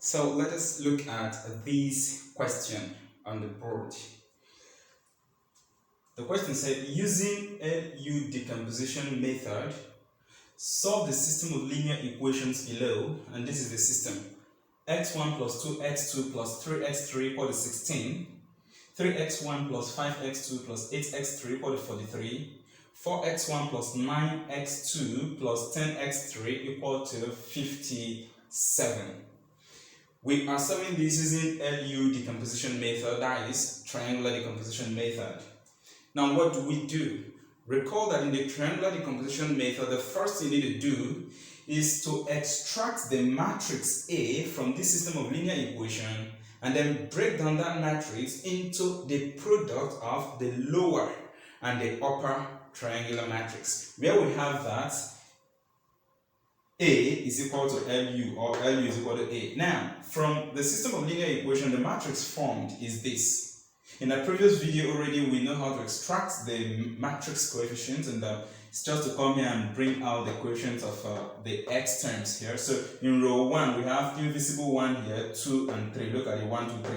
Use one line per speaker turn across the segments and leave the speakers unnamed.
So let us look at this question on the board. The question said, using LU decomposition method, solve the system of linear equations below, and this is the system. x1 plus 2x2 plus 3x3 equal to 16, 3x1 plus 5x2 plus 8x3 equal to 43, 4x1 plus 9x2 plus 10x3 equal to 57. We are solving this using LU decomposition method, that is triangular decomposition method. Now what do? Recall that in the triangular decomposition method, the first thing you need to do is to extract the matrix A from this system of linear equation and then break down that matrix into the product of the lower and the upper triangular matrix, where we have that A is equal to LU, or LU is equal to A. Now, from the system of linear equation, the matrix formed is this. In a previous video already, we know how to extract the matrix coefficients, and it's just to come here and bring out the coefficients of the x terms here. So in row 1, we have invisible 1 here, 2 and 3. Look at it, 1, 2,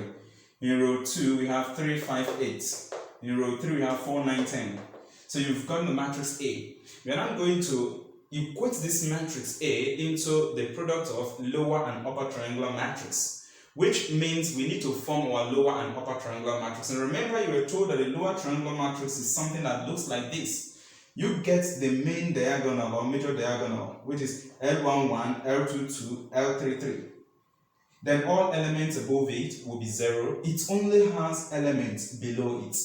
3. In row 2, we have 3, 5, 8. In row 3, we have 4, 9, 10. So you've gotten the matrix A. We are now going to equate this matrix A into the product of lower and upper triangular matrix, which means we need to form our lower and upper triangular matrix. And remember, you were told that the lower triangular matrix is something that looks like this. You get the main diagonal or major diagonal, which is L11, L22, L33. Then all elements above it will be 0. It only has elements below it.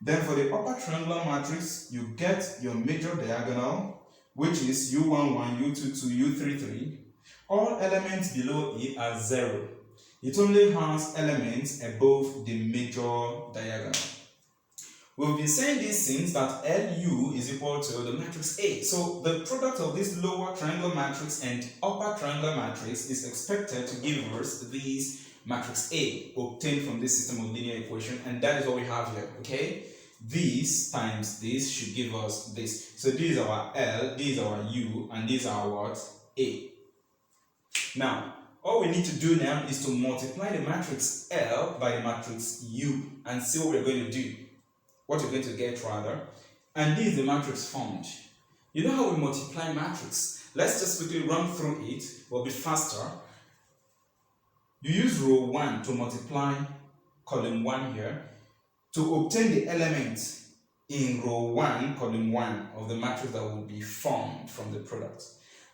Then for the upper triangular matrix, you get your major diagonal, which is U11, U22, U33. All elements below it are 0. It only has elements above the major diagonal. We've been saying this since that LU is equal to the matrix A. So the product of this lower triangular matrix and upper triangular matrix is expected to give us this matrix A obtained from this system of linear equation, and that is what we have here, okay? This times this should give us this. So this is our L, this is our U, and these are what? A. Now, all we need to do now is to multiply the matrix L by the matrix U and see what we're going to do. What we're going to get rather. And this is the matrix formed. You know how we multiply matrix? Let's just quickly run through it. We'll be faster. You use row 1 to multiply column 1 here, to obtain the element in row 1, column 1 of the matrix that will be formed from the product.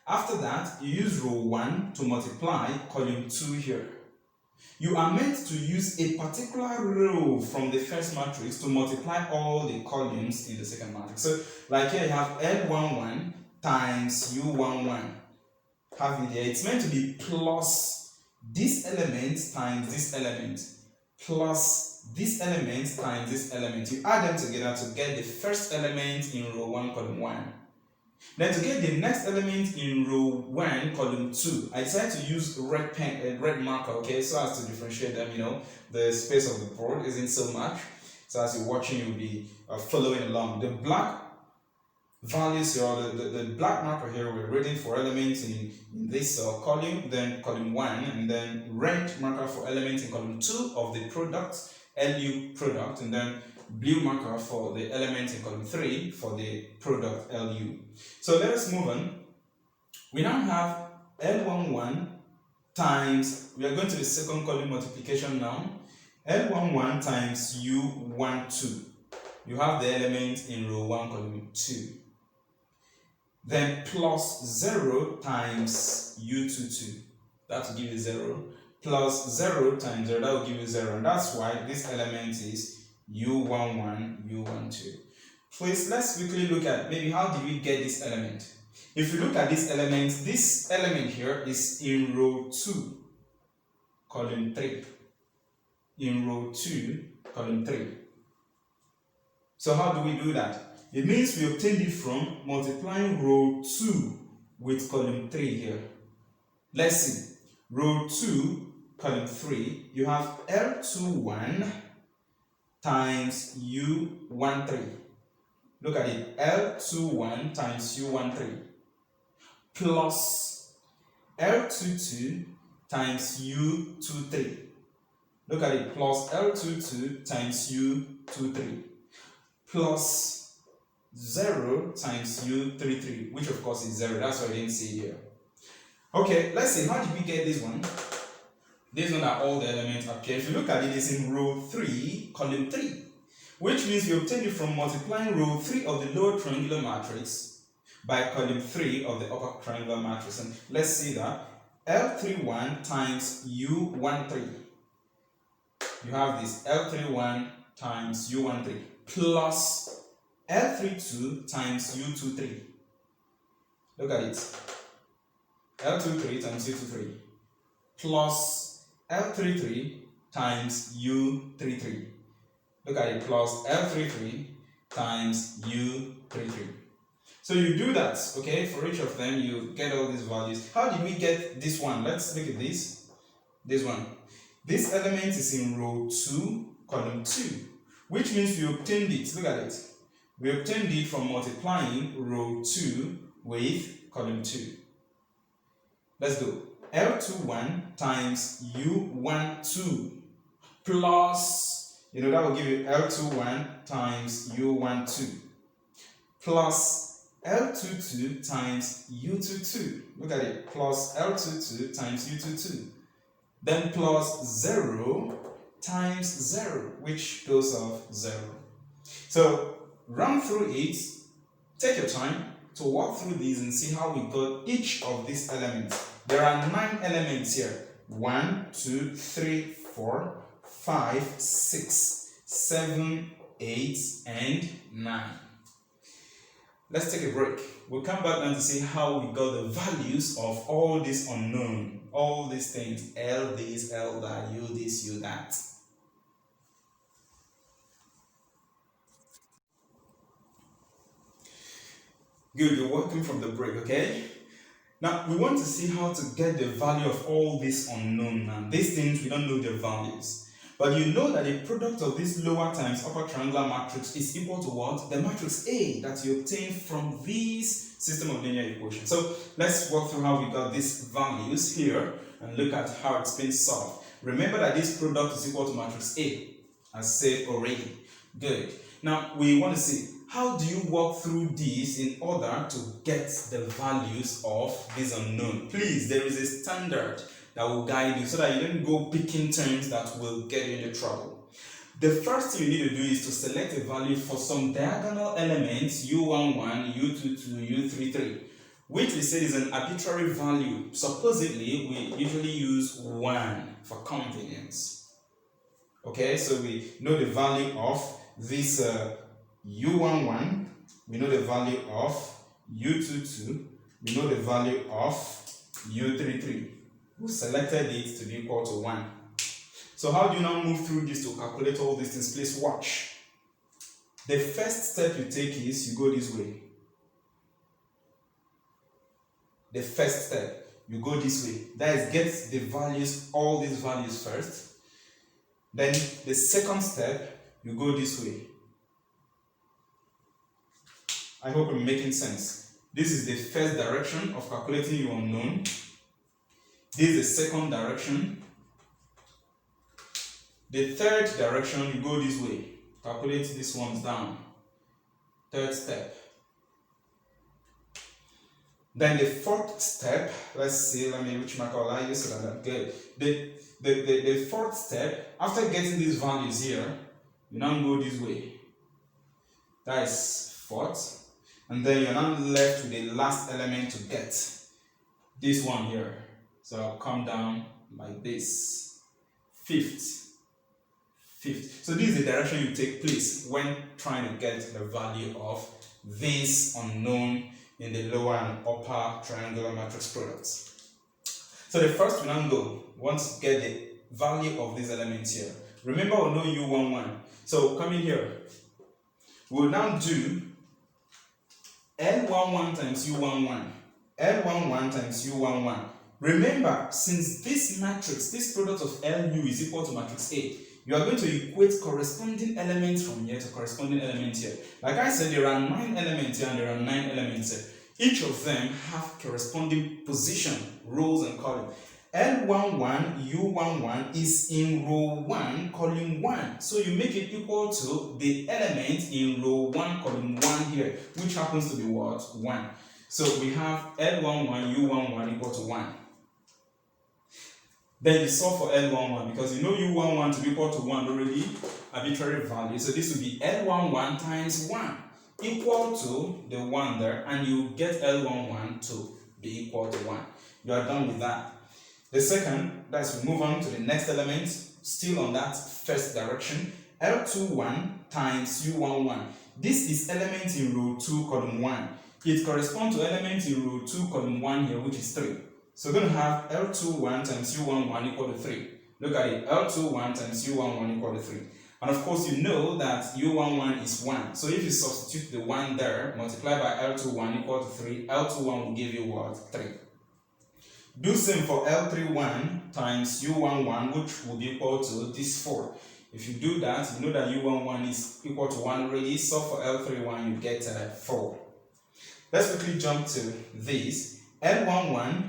After that, you use row 1 to multiply column 2 here. You are meant to use a particular row from the first matrix to multiply all the columns in the second matrix. So, like here you have L11 times U11. Have it here. It's meant to be plus this element times this element plus this element times this element. You add them together to get the first element in row 1, column 1. Then to get the next element in row 1, column 2, I decided to use red pen, red marker, okay, so as to differentiate them, you know, the space of the board isn't so much. So as you're watching, you'll be following along. The black values here, the black marker here, we're reading for elements in this column, then column 1, and then red marker for elements in column 2 of the product, LU product, and then blue marker for the element in column 3 for the product LU. So let us move on. We now have L11 times, we are going to the second column multiplication now, L11 times U12. You have the element in row 1, column 2. Then plus 0 times U22, that will give you 0. Plus 0 times 0, that will give you 0. And that's why this element is U11, U12. Please, let's quickly look at maybe how did we get this element. If you look at this element here is in row 2, column 3. In row 2, column 3. So how do we do that? It means we obtained it from multiplying row 2 with column 3 here. Let's see. Row 2, column 3, you have L21 times U13. Look at it, L21 times U13 plus L22 times U23. Look at it, plus L22 times U23 plus 0 times U33, which of course is 0. That's why I didn't see here. Okay, let's see, how did we get this one? These one are all the elements appear. If you look at it, it's in row 3, column 3, which means we obtained it from multiplying row 3 of the lower triangular matrix by column 3 of the upper triangular matrix. And let's see that L31 times U13. You have this L31 times U13 plus L32 times U23. Look at it. L23 times U23 plus L33 times U33. Look at it, plus L33 times U33. So you do that, okay? For each of them, you get all these values. How did we get this one? Let's look at this. This one. This element is in row 2, column 2, which means we obtained it. Look at it. We obtained it from multiplying row 2 with column 2. Let's go. L21 times U12 plus, that will give you L21 times U12 plus L22 times U22. Look at it, plus L22 times U22. Then plus 0 times 0, which goes off 0. So run through it, take your time to walk through these and see how we got each of these elements. There are 9 elements here. 1, 2, 3, 4, 5, 6, 7, 8, and 9. Let's take a break. We'll come back now to see how we got the values of all these unknown, all these things, L this, L that, U this, U that. Good, you're welcome from the break, okay? Now, we want to see how to get the value of all these unknown. Now, these things, we don't know their values. But you know that the product of this lower times upper triangular matrix is equal to what? The matrix A that you obtain from this system of linear equations. So, let's walk through how we got these values here and look at how it's been solved. Remember that this product is equal to matrix A, as said already. Good. Now, we want to see, how do you walk through this in order to get the values of this unknown? Please, there is a standard that will guide you so that you don't go picking terms that will get you into trouble. The first thing you need to do is to select a value for some diagonal elements U11, U22, U33, which we said is an arbitrary value. Supposedly, we usually use 1 for convenience. Okay, so we know the value of this U11, we know the value of U22, we know the value of U33. We selected it to be equal to 1. So how do you now move through this to calculate all these things? Please watch. The first step you take is you go this way. The first step, you go this way. That is, get the values, all these values first. Then the second step, you go this way. I hope I'm making sense. This is the first direction of calculating your unknown. This is the second direction. The third direction, you go this way. Calculate these ones down. Third step. Then the fourth step, let's see, let me reach my color I use so that I'm good. The fourth step, after getting these values here, you now go this way. That is fourth. And then you're now left with the last element to get. This one here. So I'll come down like this. Fifth. So this is the direction you take place when trying to get the value of this unknown in the lower and upper triangular matrix products. So the first we now go, once get the value of these elements here. Remember we know U11. So coming here, we'll now do L11 times U11. L11 times U11. Remember, since this matrix, this product of LU is equal to matrix A, you are going to equate corresponding elements from here to corresponding elements here. Like I said, there are 9 elements here and there are 9 elements here. Each of them have corresponding position, rows and columns. L11, U11 is in row 1, column 1. So you make it equal to the element in row 1, column 1 here, which happens to be what? 1. So we have L11, U11 equal to 1. Then you solve for L11 because you know U11 to be equal to 1 already, arbitrary value. So this will be L11 times 1 equal to the 1 there, and you get L11 to be equal to 1. You are done with that. The second, that's we move on to the next element, still on that first direction, L21 times U11. This is element in row 2, column 1. It corresponds to element in row 2, column 1 here, which is 3. So we're going to have L21 times U11 equal to 3. Look at it, L21 times U11 equal to 3. And of course, you know that U11 is 1. So if you substitute the 1 there, multiply by L21 equal to 3, L21 will give you what? 3. Do same for L31 times U11, which will be equal to this 4. If you do that, you know that U11 is equal to 1 already. So for L31, you get 4. Let's quickly jump to this. L11,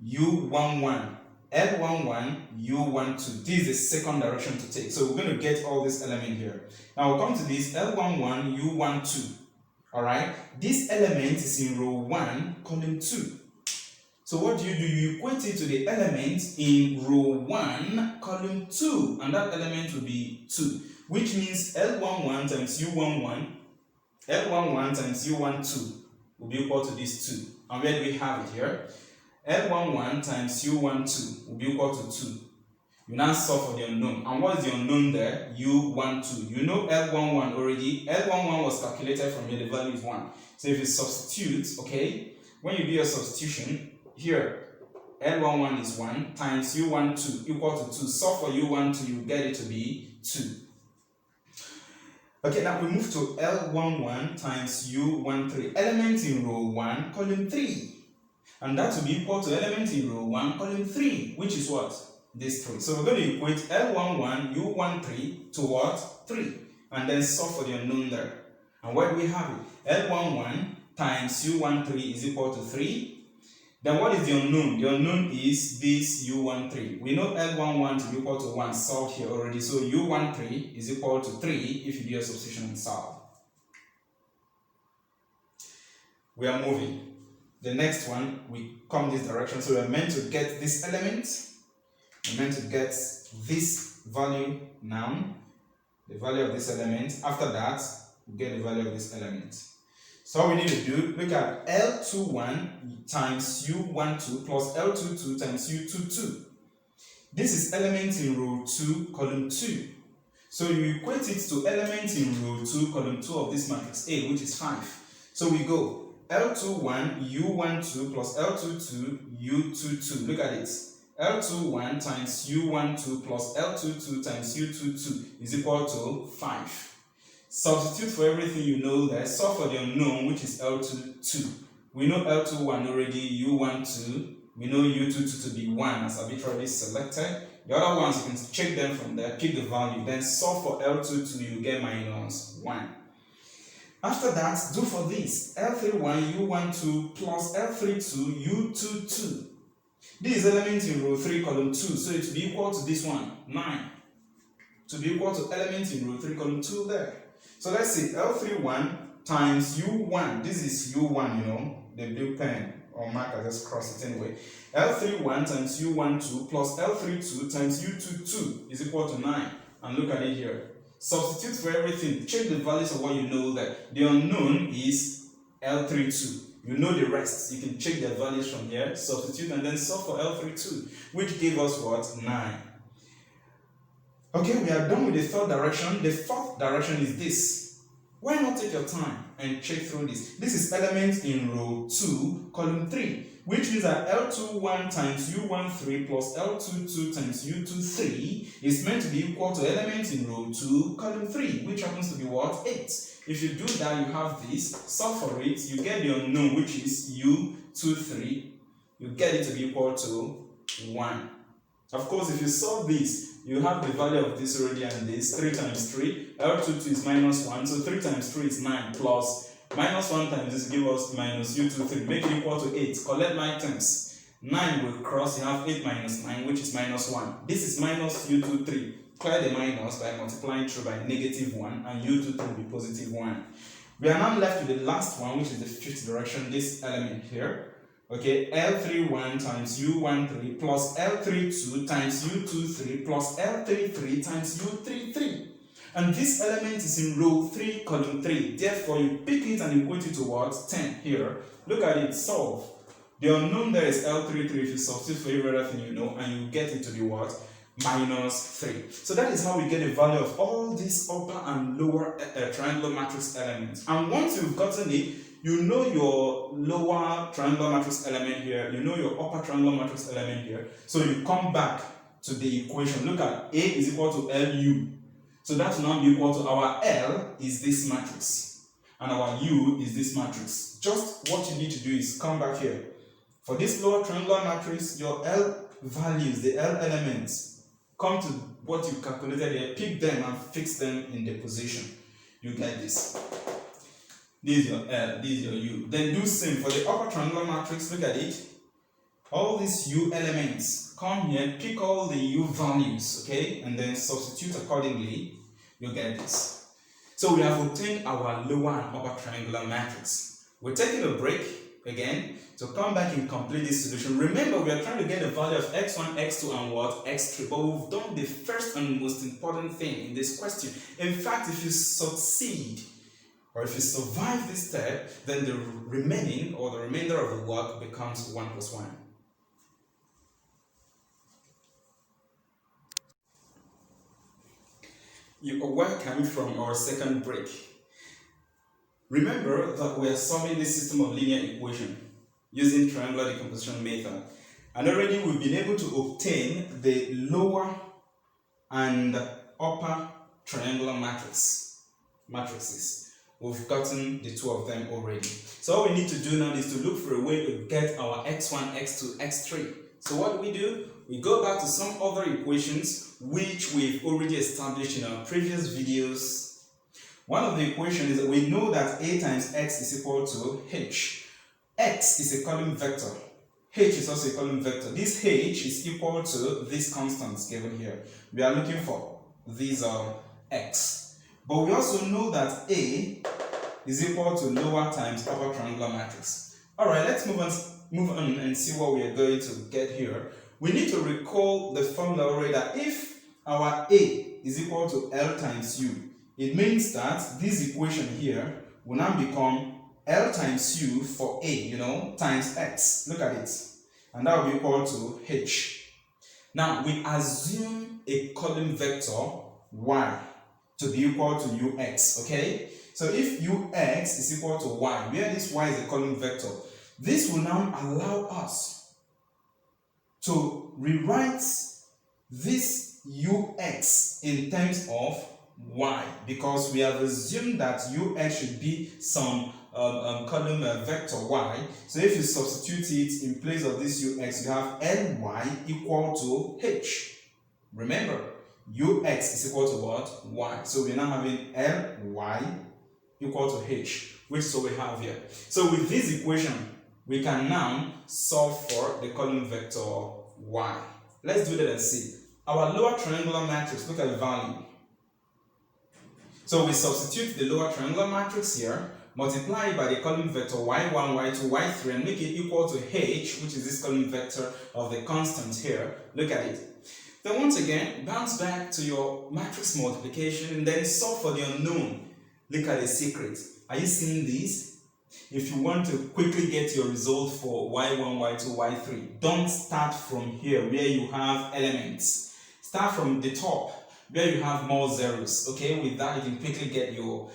U11. L11, U12. This is the second direction to take. So we're going to get all this element here. Now we'll come to this L11, U12. Alright? This element is in row 1, column 2. So what do? You equate it to the element in row 1, column 2, and that element will be 2, which means L11 times U11, L11 times U12 will be equal to this 2. And where do we have it here? L11 times U12 will be equal to 2. You now solve for the unknown. And what is the unknown there? U12. You know L11 already. L11 was calculated from here, the value is 1. So if you substitute, okay, when you do your substitution, here, L11 is 1 times U12 equal to 2. Solve for U12, you get it to be 2. Okay, now we move to L11 times U13. Element in row 1, column 3. And that will be equal to element in row 1, column 3, which is what? This 3. So we're going to equate L11, U13 to what? 3. And then solve for the unknown there. And where do we have it? L11 times U13 is equal to 3. Then what is the unknown? The unknown is this U13. We know L11 to be equal to 1, solved here already. So U13 is equal to 3 if you do a substitution and solve. We are moving. The next one, we come this direction. So we're meant to get this element. We're meant to get this value now. The value of this element. After that, we get the value of this element. So all we need to do, look at L21 times U12 plus L22 times U22. This is element in row 2, column 2. So you equate it to element in row 2, column 2 of this matrix A, which is 5. So we go L21 U12 plus L22 U22. Look at it. L21 times U12 plus L22 times U22 is equal to 5. Substitute for everything you know there. Solve for the unknown, which is L22. We know L21 already, U12. We know U22 to be 1 as arbitrarily selected. The other ones, you can check them from there, pick the value, then solve for L22, you get minus 1. After that, do for this. L31, U12 plus L32, U22. This is element in row 3, column 2, so it will be equal to this one, 9. To be equal to element in row 3, column 2 there. So let's see, L31 times U1. This is U1, you know, the blue pen or marker, just cross it anyway. L31 times U12 plus L32 times U22 is equal to 9. And look at it here. Substitute for everything. Check the values of what you know that the unknown is L32. You know the rest. You can check the values from here, substitute, and then solve for L32, which gave us what? 9. Okay, we are done with the third direction. The fourth direction is this. Why not take your time and check through this? This is element in row 2, column 3, which means that L21 times U13 plus L22 times U23 is meant to be equal to element in row 2, column 3, which happens to be what? 8. If you do that, you have this. Solve for it, you get the unknown, which is U23. You get it to be equal to 1. Of course, if you solve this, you have the value of this already and this. 3 times 3. L22 is minus 1. So 3 times 3 is 9 plus minus 1 times this give us minus U23. Make it equal to 8. Collect my terms. 9 will cross, you have 8 minus 9, which is minus 1. This is minus u23. Clear the minus by multiplying through by negative 1, and u23 will be positive 1. We are now left with the last one, which is the fifth direction, this element here. Okay, L31 times U13 plus L32 times U23 plus L33 times U33. And this element is in row 3, column 3. Therefore, you pick it and equate it to what? 10 here. Look at it, solve. The unknown there is L33. If you substitute for everything you know, and you get it to be what? Minus 3. So that is how we get the value of all these upper and lower triangular matrix elements. And once you've gotten it, you know your lower triangular matrix element here, you know your upper triangular matrix element here. So you come back to the equation. Look at A is equal to LU. So that will now be equal to our L is this matrix, and our U is this matrix. Just what you need to do is come back here. For this lower triangular matrix, your L values, the L elements, come to what you calculated here, pick them and fix them in the position. You get this. This is your L, this is your U. Then do same for the upper triangular matrix. Look at it. All these U elements, come here, pick all the U values, okay, and then substitute accordingly. You get this. So we have obtained our lower and upper triangular matrix. We're taking a break again to come back and complete this solution. Remember, we are trying to get the value of x1, x2, and what? x3. But we've done the first and most important thing in this question. In fact, if you succeed, or if you survive this step, then the remaining or the remainder of the work becomes 1 plus 1. You are welcome from our second break. Remember that we are solving this system of linear equation using Triangular Decomposition Method. And already we've been able to obtain the lower and upper triangular matrices. We've gotten the two of them already. So all we need to do now is to look for a way to get our x1, x2, x3. So what do? We go back to some other equations which we've already established in our previous videos. One of the equations is that we know that A times X is equal to H. X is a column vector. H is also a column vector. This H is equal to these constants given here. We are looking for these X. But we also know that A is equal to lower times upper triangular matrix. Alright, let's move on and see what we are going to get here. We need to recall the formula already that if our A is equal to L times U, it means that this equation here will now become L times U for A, times X. Look at it. And that will be equal to H. Now, we assume a column vector Y to be equal to UX, okay? So if UX is equal to Y, where this Y is a column vector, this will now allow us to rewrite this UX in terms of Y, because we have assumed that UX should be some column vector Y. So if you substitute it in place of this UX, you have LY equal to H. Remember, UX is equal to what? Y. So we're now having LY equal to H, which is what we have here. So with this equation, we can now solve for the column vector Y. Let's do that and see. Our lower triangular matrix, look at the value. So we substitute the lower triangular matrix here, multiply it by the column vector y1, y2, y3, and make it equal to H, which is this column vector of the constant here. Look at it. Then once again, bounce back to your matrix multiplication and then solve for the unknown. Look at the secret. Are you seeing these? If you want to quickly get your result for y1, y2, y3, don't start from here where you have elements. Start from the top where you have more zeros. Okay, with that you can quickly get your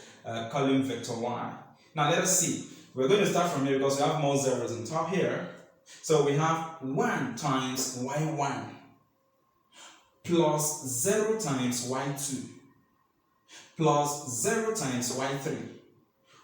column vector y. Now let us see. We're going to start from here because we have more zeros on top here. So we have 1 times y1 plus 0 times y2 plus 0 times y3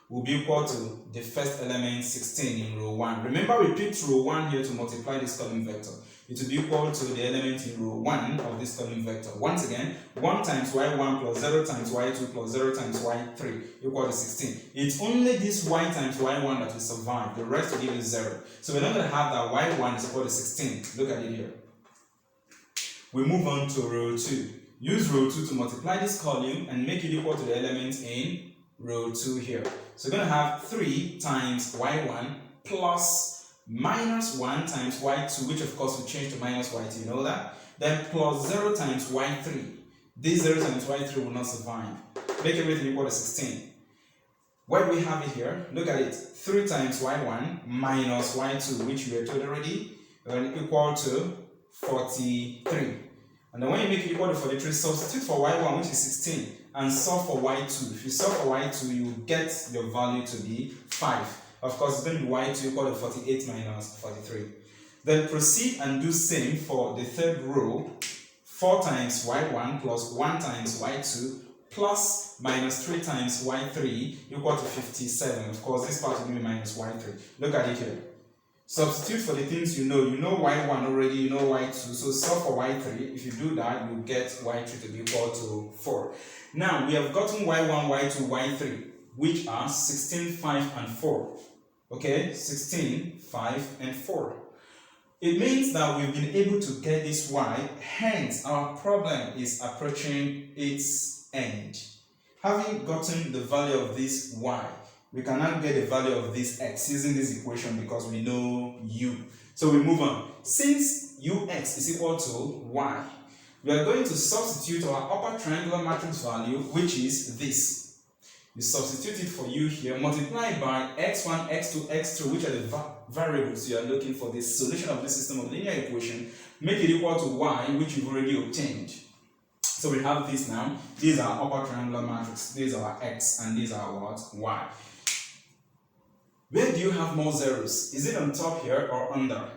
will be equal to the first element 16 in row 1. Remember, we picked row 1 here to multiply this column vector. It will be equal to the element in row 1 of this column vector. Once again, 1 times y1 plus 0 times y2 plus 0 times y3 equal to 16. It's only this y times y1 that will survive. The rest will give you 0. So we're not going to have that y1 is equal to 16. Look at it here. We move on to row 2. Use row 2 to multiply this column and make it equal to the element in row 2 here. So we're going to have 3 times y1 plus minus 1 times y2, which of course will change to minus y2, you know that? Then plus 0 times y3. This 0 times y3 will not survive. Make everything equal to 16. Where do we have it here? Look at it. 3 times y1 minus y2, which we are told already, will equal to 43. And then when you make it equal to 43, substitute for y1, which is 16, and solve for y2. If you solve for y2, you get your value to be 5. Of course, it's going to be y2 equal to 48 minus 43. Then proceed and do same for the third row. 4 times y1 plus 1 times y2 plus minus 3 times y3 equal to 57. Of course, this part will be minus y3. Look at it here. Substitute for the things you know. You know y1 already, you know y2. So solve for y3. If you do that, you get y3 to be equal to 4. Now, we have gotten y1, y2, y3, which are 16, 5, and 4. Okay, 16, 5, and 4. It means that we've been able to get this y, hence our problem is approaching its end. Having gotten the value of this y, we can now get the value of this x using this equation because we know u. So we move on. Since ux is equal to y, we are going to substitute our upper triangular matrix value, which is this. You substitute it for u here, multiply by x1, x2, x3, which are the variables you are looking for the solution of this system of linear equation. Make it equal to y, which you've already obtained. So we have this now. These are upper triangular matrix. These are x, and these are what? Y. Where do you have more zeros? Is it on top here or under?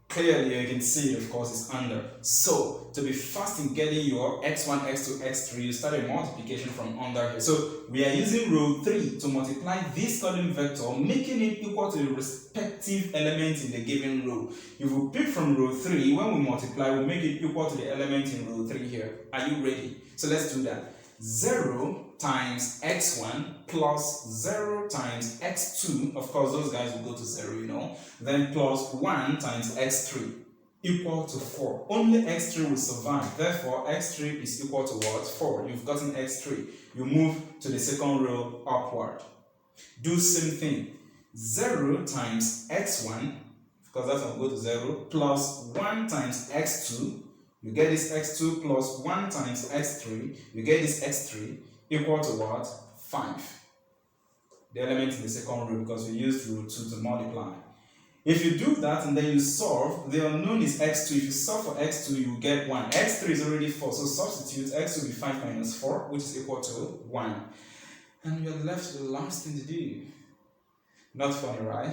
Clearly, you can see it, of course, is under. So, to be fast in getting your x1, x2, x3, you start a multiplication from under here. So, we are using row 3 to multiply this column vector, making it equal to the respective element in the given row. If we pick from row 3, when we multiply, we make it equal to the element in row 3 here. Are you ready? So, let's do that. 0 times x1 plus 0 times x2, of course those guys will go to 0, you know, then plus 1 times x3 equal to 4. Only x3 will survive, therefore x3 is equal to what? 4. You've gotten x3. You move to the second row upward. Do same thing. 0 times x1, because that will go to 0, plus 1 times x2. You get this x2 plus 1 times x3. You get this x3 equal to what? 5. The element in the second row, because we used row 2 to multiply. If you do that and then you solve, the unknown is x2. If you solve for x2, you get 1. x3 is already 4, so substitute. X will be 5 minus 4, which is equal to 1. And you're left with the last thing to do. Not funny, right?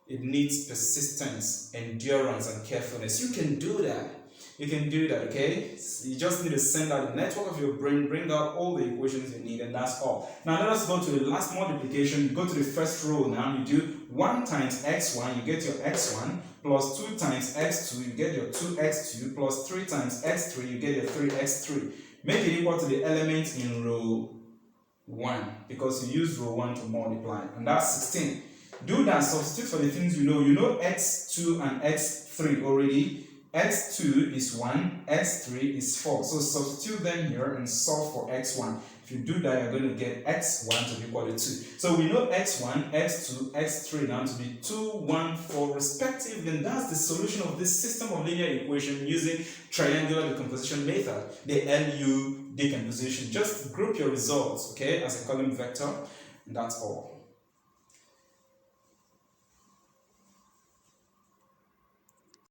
It needs persistence, endurance, and carefulness. You can do that. You can do that, okay? You just need to send out the network of your brain, bring out all the equations you need, and that's all. Now let us go to the last multiplication. You go to the first row now. You do 1 times x1, you get your x1, plus 2 times x2, you get your 2x2, plus 3 times x3, you get your 3x3. Make it equal to the element in row 1, because you use row 1 to multiply, and that's 16. Do that, substitute for the things you know. You know x2 and x3 already. x2 is 1, x3 is 4. So substitute them here and solve for x1. If you do that, you're going to get x1 to be equal to 2. So we know x1, x2, x3 now to be 2, 1, 4 respectively. And that's the solution of this system of linear equation using Triangular Decomposition Method, the LU decomposition. Just group your results, okay, as a column vector, and that's all.